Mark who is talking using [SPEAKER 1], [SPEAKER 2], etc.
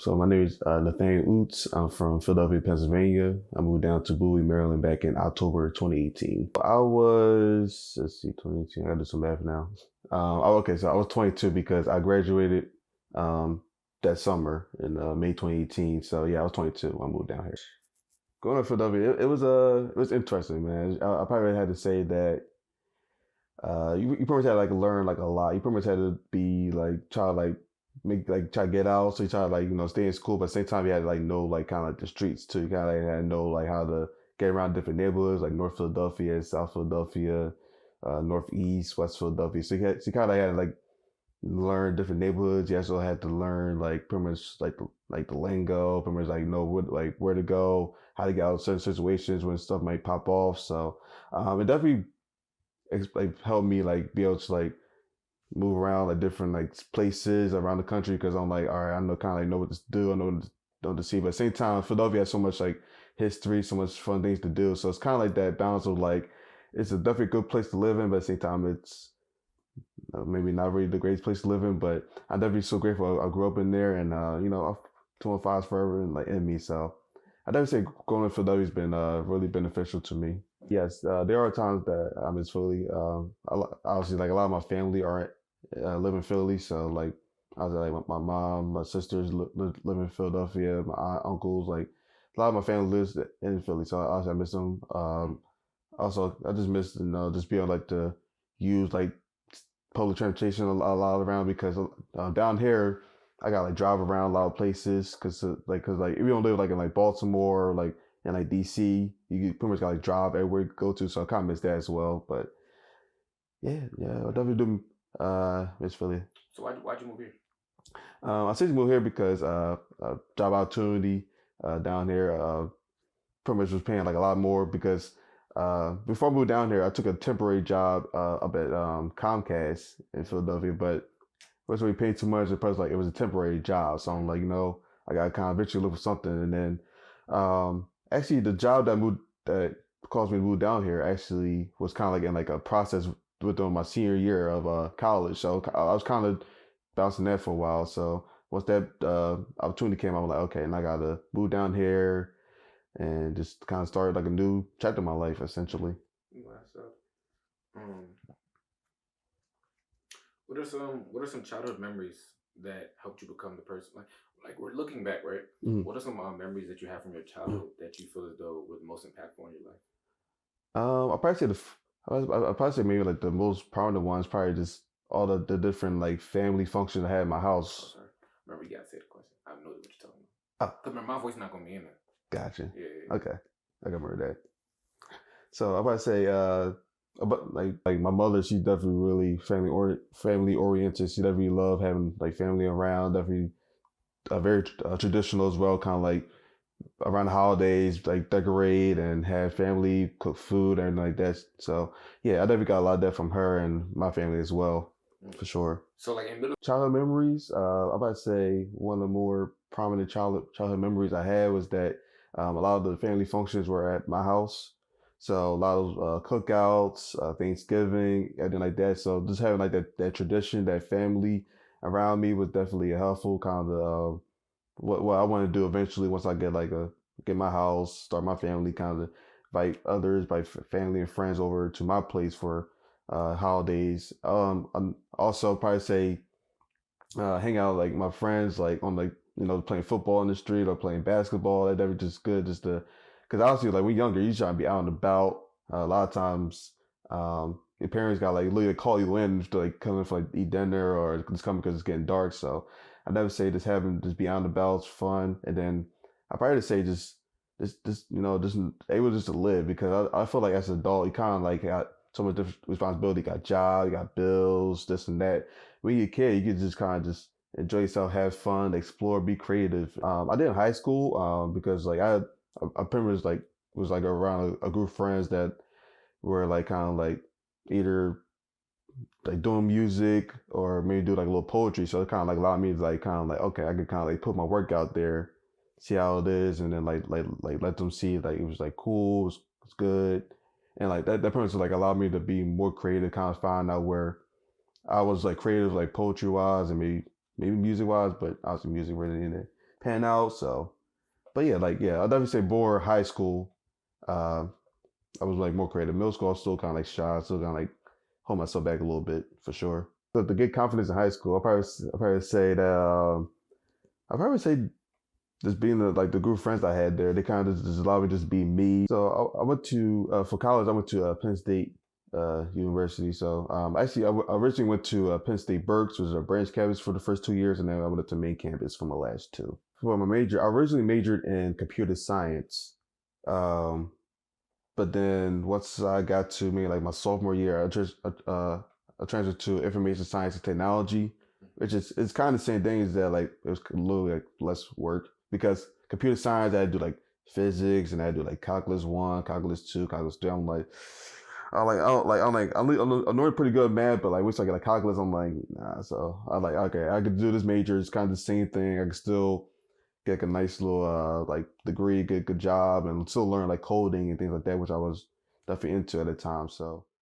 [SPEAKER 1] So my name is Nathaniel Ouzts. I'm from Philadelphia, Pennsylvania. I moved down to Boul, Maryland back in October 2018. I was, let's see, 2018. I gotta do some math now. Okay, so I was 22 because I graduated um, that summer in May 2018. So yeah, I was 22 when I moved down here. Going to Philadelphia, it was interesting, man. I probably had to say that you pretty much had to like learn like a lot. You pretty much had to be like try to like make like try to get out. So you try to like stay in school, but at the same time you had to like know like kind of like the streets too. You kind of like, had to know like how to get around different neighborhoods like North Philadelphia, South Philadelphia, Northeast, West Philadelphia. So you kind of had to like learn different neighborhoods. You also had to learn like pretty much like the lingo, pretty much like know what like where to go, how to get out of certain situations when stuff might pop off. So it definitely like helped me like be able to like move around like different like places around the country because I'm like, all right, I know kind of like know what to do, I know what to see. But at the same time, Philadelphia has so much like history, so much fun things to do. So it's kind of like that balance of like it's a definitely good place to live in, but at the same time, it's maybe not really the greatest place to live in. But I'm definitely so grateful I grew up in there, and 215 is forever and like in me. So I definitely say going to Philadelphia has been really beneficial to me. Yes, there are times that I miss Philly. Obviously, like a lot of my family are live in Philly, so like I was like my mom, my sisters live in Philadelphia, my aunt, uncles, like a lot of my family lives in Philly, so I miss them. Also, I just miss just being like to use like public transportation a lot around because down here I got like drive around a lot of places cause like if you don't live like in like Baltimore or like in like DC, you pretty much got like drive everywhere you go to. So I kind of miss that as well. But yeah, I definitely do miss Philly.
[SPEAKER 2] So why'd you move here?
[SPEAKER 1] I simply moved here because job opportunity down here pretty much was paying like a lot more because before I moved down here, I took a temporary job up at Comcast in Philadelphia, but it wasn't really paying too much. The price like it was a temporary job, so I'm like, I got to kind of eventually look for something. And then actually, the job that caused me to move down here actually was kind of like in like a process within my senior year of college. So I was kind of bouncing that for a while. So once that opportunity came, I was like, okay, and I got to move down here and just kind of started like a new chapter in my life, essentially.
[SPEAKER 2] Wow, so, um, what are some childhood memories that helped you become the person like we're looking back, right?
[SPEAKER 1] Mhm.
[SPEAKER 2] What are some memories that you have from your childhood that you feel as though were the most impactful in your life?
[SPEAKER 1] I probably say I probably say maybe like the most prominent ones, probably just all the different like family functions I had in my
[SPEAKER 2] Oh,
[SPEAKER 1] house.
[SPEAKER 2] sorry. Remember, you gotta say the question. I know what you're telling me.
[SPEAKER 1] Oh,
[SPEAKER 2] Cause my voice not gonna be in there.
[SPEAKER 1] gotcha.
[SPEAKER 2] Yeah, yeah,
[SPEAKER 1] Okay, I can remember that. So I probably say about like my mother, she's definitely really family oriented. She definitely loved having like family around. Definitely very traditional as well, kind of like around the holidays, like decorate and have family cook food and like that. So yeah, I definitely got a lot of that from her and my family as well,
[SPEAKER 2] yeah.
[SPEAKER 1] for sure.
[SPEAKER 2] So like in middle.
[SPEAKER 1] Childhood memories, I'm about to say one of the more prominent childhood memories I had was that a lot of the family functions were at my house. So a lot of cookouts, Thanksgiving, everything like that. So just having like that tradition, that family around me was definitely a helpful kind of what I want to do eventually once I get my house, start my family, kind of invite family and friends over to my place for holidays. I'm also probably say hang out like my friends like on like playing football in the street or playing basketball. That was just good just to because obviously like when you're younger you try to be out and about. A lot of times your parents got like literally call you in to like come in for like eat dinner or just come because it's getting dark. So I never say just having just be out and about is fun. And then I probably just say just just able just to live because I feel like as an adult you kind of like got so much different responsibility. You got job, you got bills, this and that. When you're a kid, you can just kind of just enjoy yourself, have fun, explore, be creative. I did in high school because like I pretty much like was like around a group of friends that were like kind of like either like doing music or maybe do like a little poetry. So it kind of like allowed me to like kind of like okay, I could kind of like put my work out there, see how it is, and then like let them see like it was like cool, it's good, and like that pretty much like allowed me to be more creative, kind of find out where I was like creative, like poetry wise and maybe music wise, but obviously music really in it pan out. So, but yeah, like yeah, I'll definitely say more high school. Uh, I was like more creative. Middle school, I was still kind of like shy, still kind of like hold myself back a little bit for sure. So to get confidence in high school, I'll probably say that I'll probably say just being like the group of friends I had there, they kind of just allowed me to just be me. So I went to for college. I went to Penn State University. So actually, I originally went to Penn State Berks, which was a branch campus for the first 2 years, and then I went up to main campus for my last two. For my major, I originally majored in computer science, um, but then once I got to me like my sophomore year, I transferred to information science and technology, which is it's kind of the same thing as that like it was a little like less work because computer science I had to do like physics and I had to do like calculus one, calculus two, calculus three. I'm knowing pretty good at math, but like once I get like calculus, I'm like nah. So I like okay, I could do this major. It's kind of the same thing. I could still get like a nice little like degree, good job, and still learn like coding and things like that, which I was definitely into at the time. So